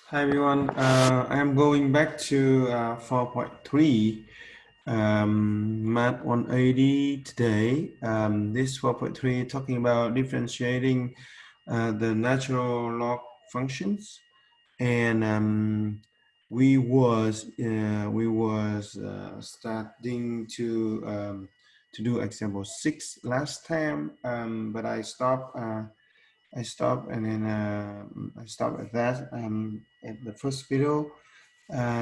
Hi everyone, I'm going back to 4.3 Math 180 today. This 4.3 talking about differentiating the natural log functions, and we was starting to do example 6 last time, but I stopped and then I stopped at that at the first video.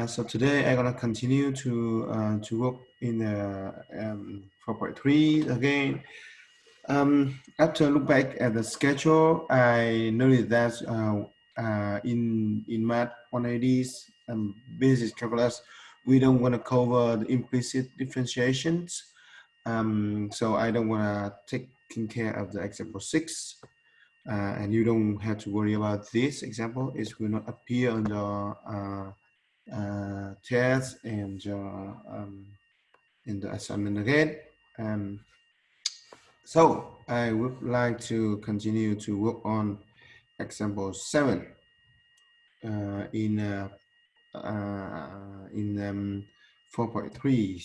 So today I'm gonna continue to work in the 4.3 again. After I look back at the schedule, I noticed that in Math 180's basic calculus, we don't want to cover the implicit differentiations. So I don't want to taking care of the example 6. And you don't have to worry about this example. It will not appear on the test and in the assignment again. So I would like to continue to work on example 7 in 4.3.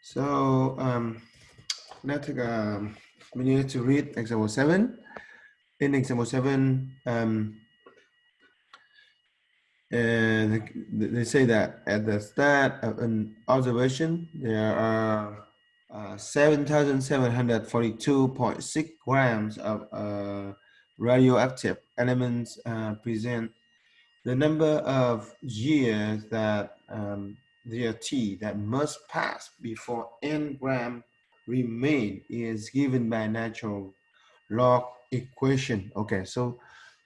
So let's take a minute to read example 7. In example 7, they say that at the start of an observation, there are 7,742.6 grams of radioactive elements present. The number of years that their T that must pass before n gram remain is given by natural log equation. Okay, so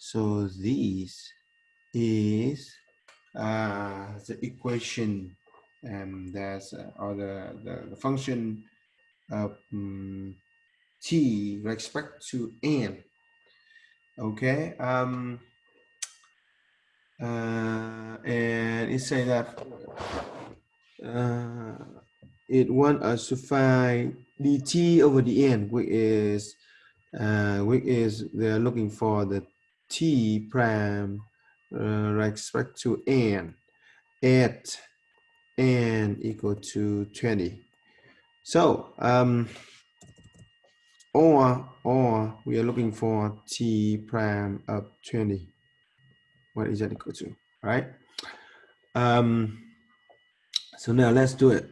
this is the equation, and that's or the function of t respect to n. Okay, and it say that it wants us to find dt over the n, which is they're looking for the t prime respect to n at n equal to 20. So or we are looking for t prime of 20. What is that equal to? All right. So now let's do it.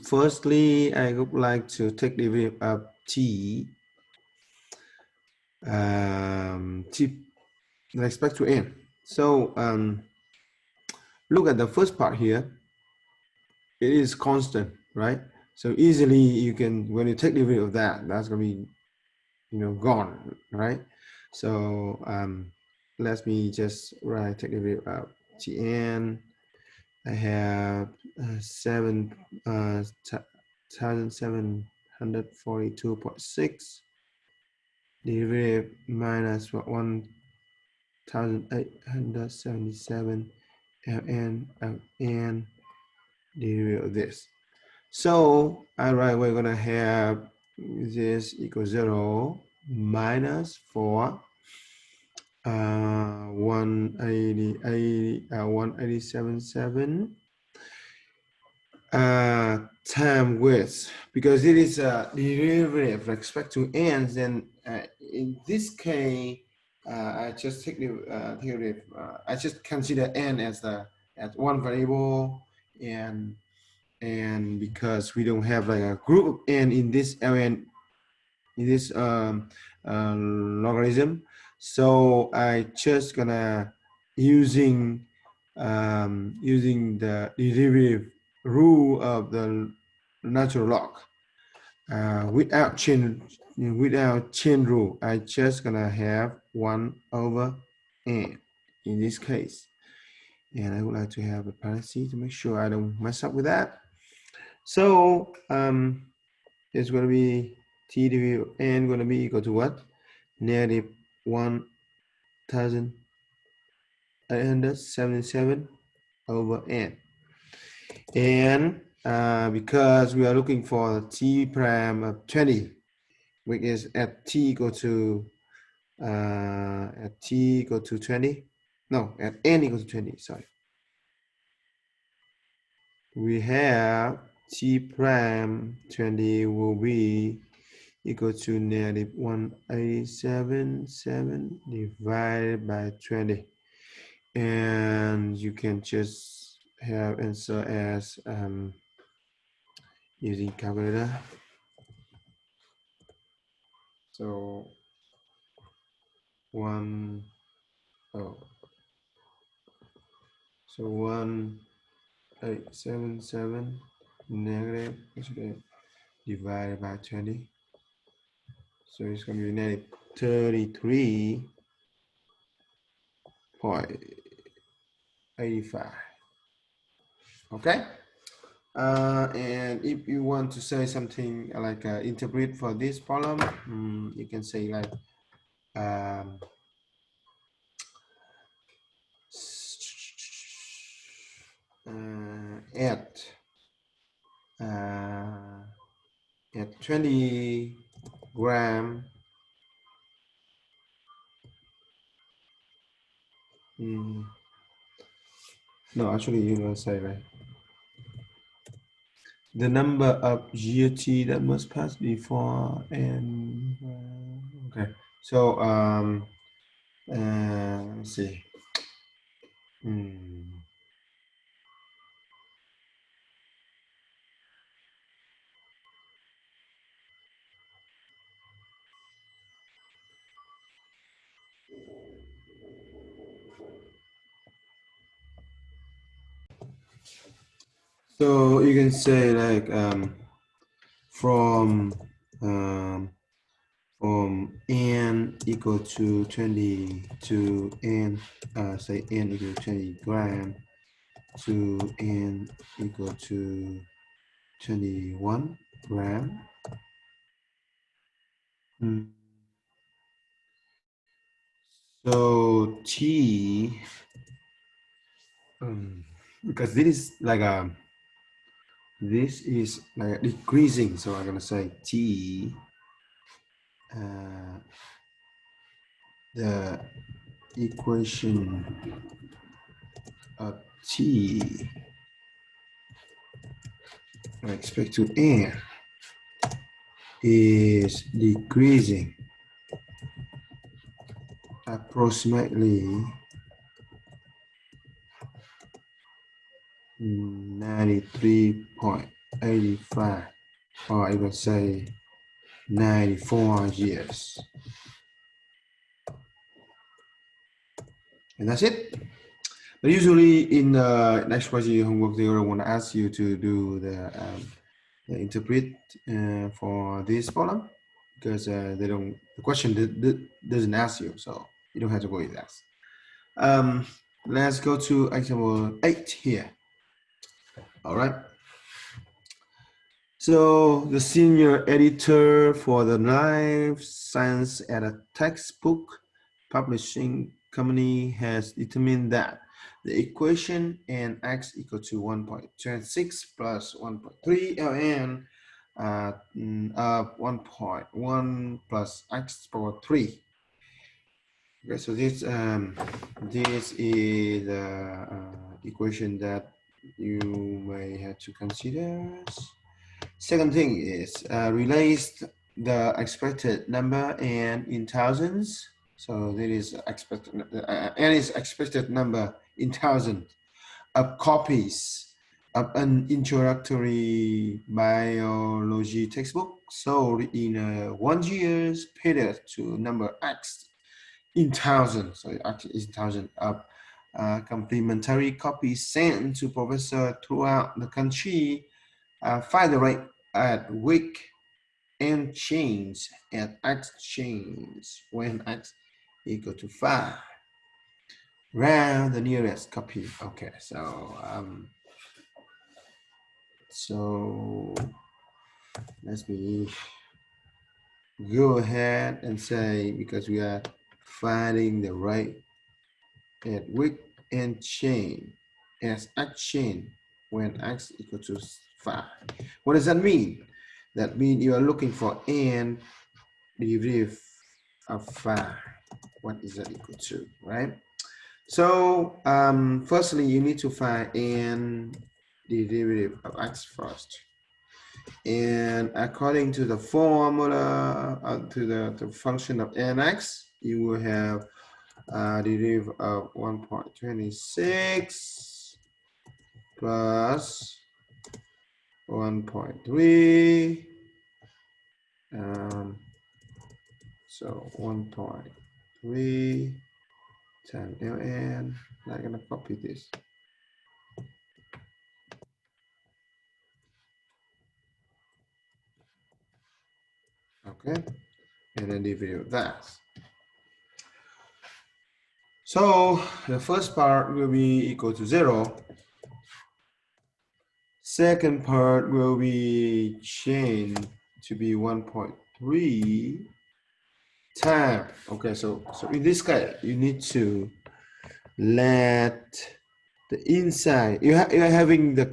Firstly, I would like to take the derivative of t t respect to n. So look at the first part here. It is constant, right? So easily you can, when you take the derivative of that, that's gonna be, gone, right? So let me just take the derivative of tn. I have 7,742.6 derivative minus 1,877 ln of n derivative of this. So, all right, we're gonna have this equals 0 minus 4 187.7 time with, because it is a derivative with respect to n, then in this case I just take the derivative. I just consider n as one variable, and because we don't have like a group of n in this ln in this logarithm, so I just gonna using the derivative rule of the natural log without chain rule. I just gonna have 1 over n in this case, and I would like to have a parenthesis to make sure I don't mess up with that. So it's going to be t divided by n going to be equal to what? Negative 1,877 over n. And because we are looking for t prime of 20, which is at t equal to t equal to 20. No, at n equal to 20, sorry. We have t prime 20 will be equal to negative 1877 divided by 20. And you can just have answer as using calculator. So 1877 negative divided by 20. So it's going to be negative 33.85. Okay. And if you want to say something like interpret for this problem, you can say like at 20 gram no, actually you don't say like the number of GOT that must pass before and okay. So let's see. So you can say like from n equal to 20 to n, say n equal to 20 gram to n equal to 21 gram. So t, because this is like decreasing, so I'm gonna say t, the equation of t with respect to n is decreasing approximately 93.85, or I would say 94 years. And that's it. But usually in the next question homework, they want to ask you to do the interpret for this problem, because they don't, the question doesn't ask you, so you don't have to worry that. Let's go to example 8 here. All right. So the senior editor for the Life Science and a Textbook Publishing Company has determined that the equation nx equal to 1.26 plus 1.3 ln of 1.1 plus x power 3. Okay, so this is the equation that you may have to consider. Second thing is replace the expected number n in thousands. So there is expected n is expected number in thousands of copies of an introductory biology textbook sold in a 1 year's period to number x in thousands. So actually it's thousand of complementary copies sent to professors throughout the country. Find the rate at week and change at x change when x equal to 5. Round the nearest copy. Okay, so let me go ahead and say, because we are finding the rate at week and chain as x chain when x equal to 5. What does that mean? That means you are looking for n derivative of 5. what is that equal to, right? So firstly, you need to find n derivative of x first. And according to the formula, to the function of nx, you will have derivative of 1.26 plus 1.3. So 1.3 times ln. I'm gonna copy this. Okay, and then derivative of that. So the first part will be equal to 0. Second part will be changed to be 1.3 times. Okay, so in this case, you need to let the inside, you're having the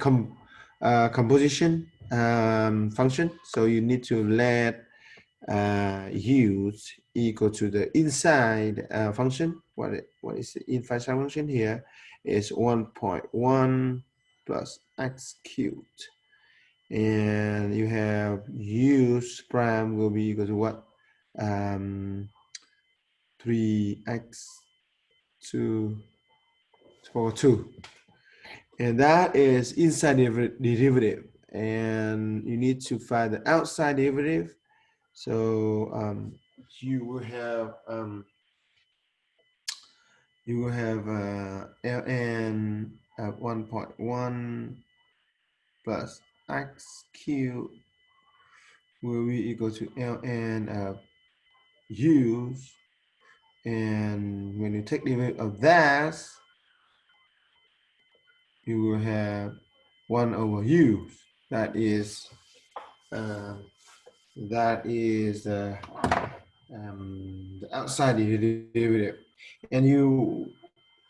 composition function, so you need to let use equal to the inside function. What is the inside function here? Is 1.1 plus x cubed, and you have use prime will be equal to what? 3x to power 2, and that is inside derivative, and you need to find the outside derivative. So you will have ln at 1.1 plus x cubed will be equal to ln of u's, and when you take the derivative of that, you will have 1 over u's. That is the outside derivative, and you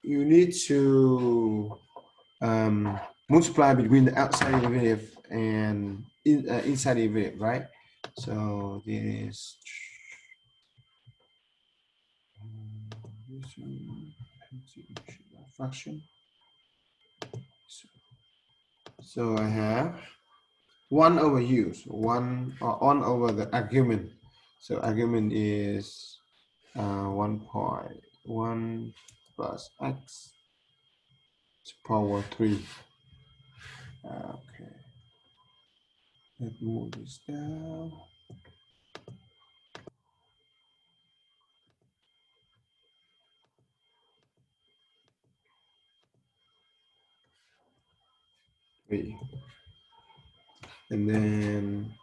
need to multiply between the outside derivative and inside derivative, right? So this fraction. So I have 1 over u, so 1 over the argument. So argument is 1.1 plus x to power 3. Okay, let's move this down. And then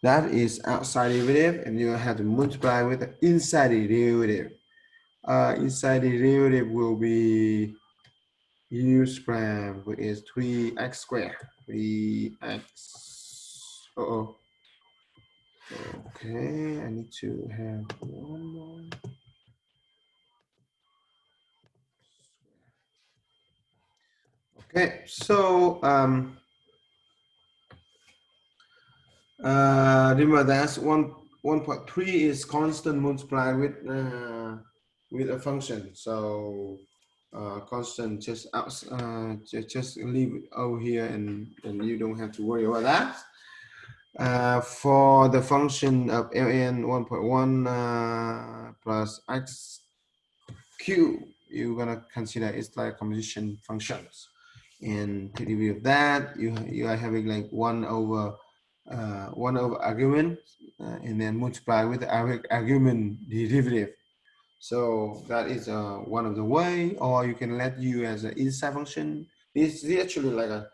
that is outside derivative, and you have to multiply with the inside derivative. Inside derivative will be u prime, which is 3x squared. 3x. Okay, I need to have one more. Okay, so remember that's 1.3 is constant multiplied with a function. So constant just just leave it over here, and you don't have to worry about that. For the function of ln 1.1 plus x cube, you're gonna consider it's like composition functions, and to deal with that, you are having like 1 over argument, and then multiply with the argument derivative. So that is one of the way, or you can let u as an inside function. This is actually like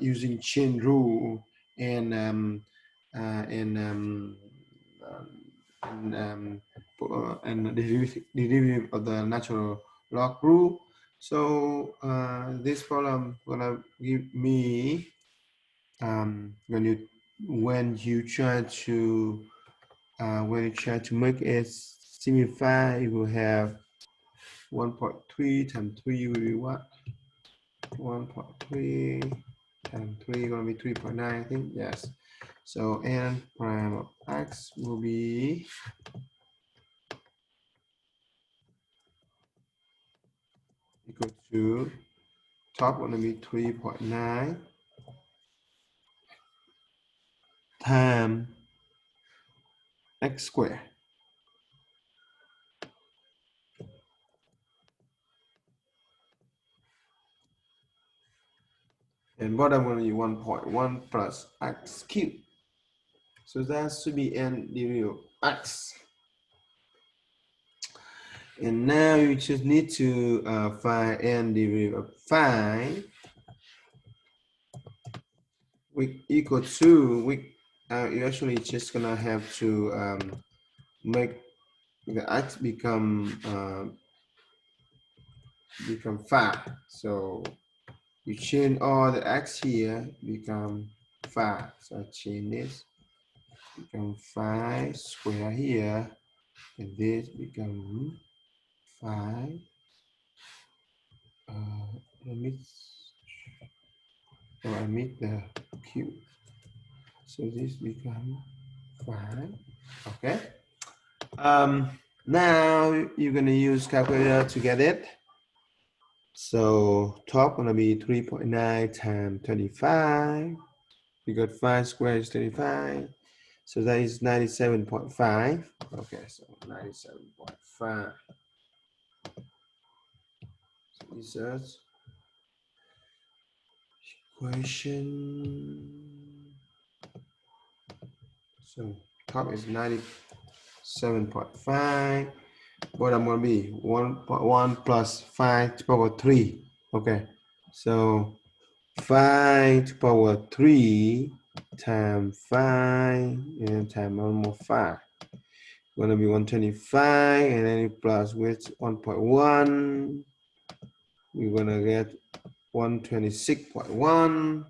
using chain rule and derivative of the natural log rule. So this problem gonna give me when you try to make it simplify, you will have 1.3 times 3 will be what? 1.3 times 3 gonna be 3.9, I think. Yes. So n prime of x will be equal to top going to be 3.9 times x squared. And bottom going to be 1.1 plus x cubed. So that should be n derivative of x. And now you just need to find n derivative of 5, which equal to, you actually just gonna have to make the x become 5. So you change all the x here, become 5. So I change this, become 5 square here, and this become 5. Let me, oh, I made the cube. So this become 5. Okay. Now you're gonna use calculator to get it. So top gonna be 3.9 times 25. We got 5 squared is 25. So that is 97.5. Okay, so 97.5. So insert equation. So top is 97.5. Bottom going to be 1.1 plus 5 to power 3. Okay, so 5 to power 3 times 5 and times 1 more 5. Going to be 125, and then you plus with 1.1. We're going to get 126.1.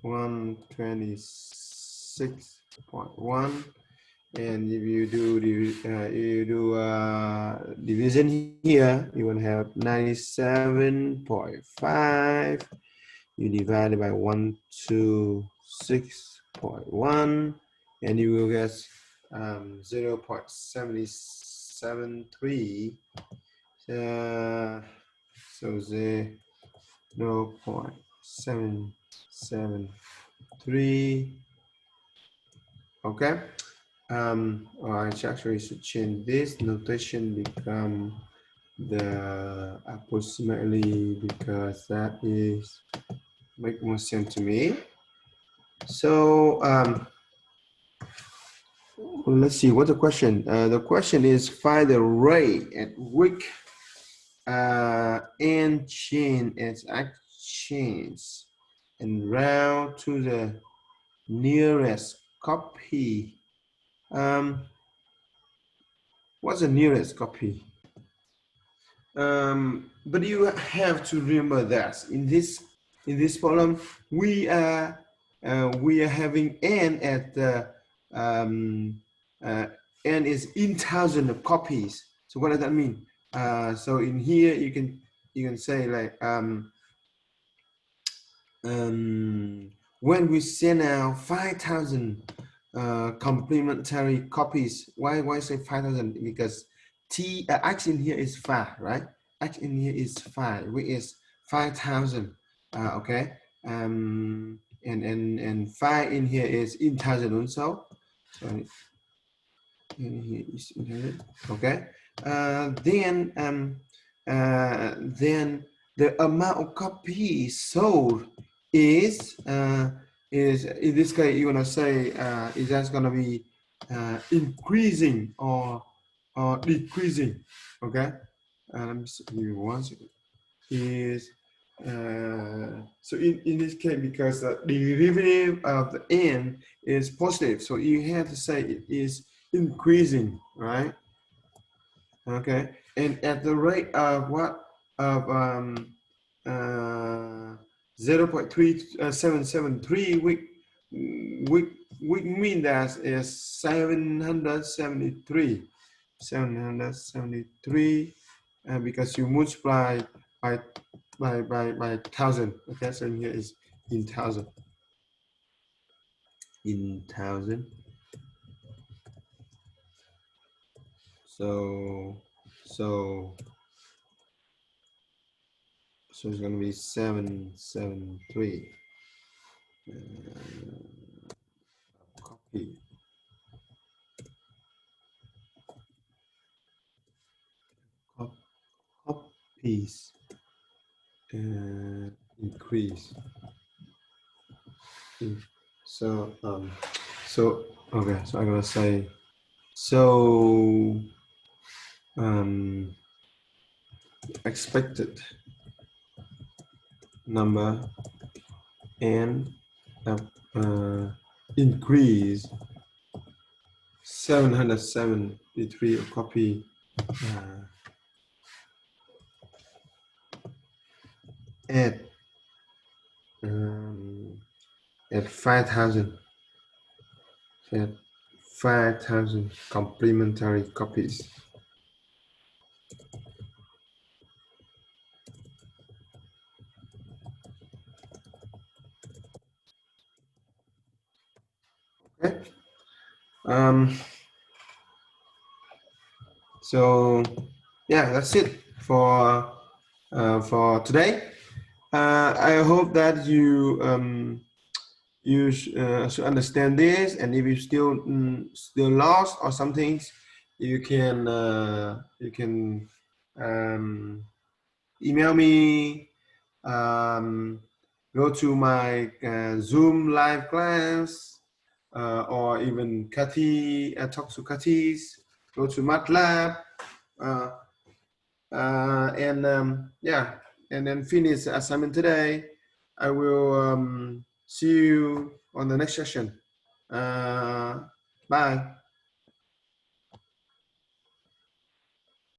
126.1. And if you do division here, you will have 97.5. You divide it by 126.1, and you will get 0.773. So 0.773. Okay. I actually should change this notation become the approximately, because that is make more sense to me. So let's see what the question. The question is find the rate at which n chain is exchanged and route to the nearest copy. What's the nearest copy? But you have to remember that in this problem we are having n at n is in thousand of copies. So what does that mean? So in here you can say like when we send out 5,000 complementary copies, why say 5,000? Because x in here is 5, right? X in here is 5, which is 5,000. Okay, and 5 in here is in thousand also. So in here is in thousand. Okay, then the amount of copies sold is in this case you wanna say is that gonna be increasing or decreasing? Okay, let me see one second. Is so in this case, because the derivative of the n is positive, so you have to say it is increasing, right? Okay, and at the rate of what? Of 0.3773, we mean that is 773. Because you multiply by 1,000. Okay, so here is in thousand. in thousand. So it's going to be 773. Copy. Copies. Increase. So okay. So I'm gonna say so expected number and increase 773 copy at um, at 5,000 at 5,000 complementary copies. Okay. So yeah, that's it for today. I hope that you should understand this, and if you still lost or something, you can um, email me, go to my Zoom live class, or even Kathy, talk to Kathy's, go to MATLAB, uh, and yeah, and then finish the assignment today. I will see you on the next session. Bye.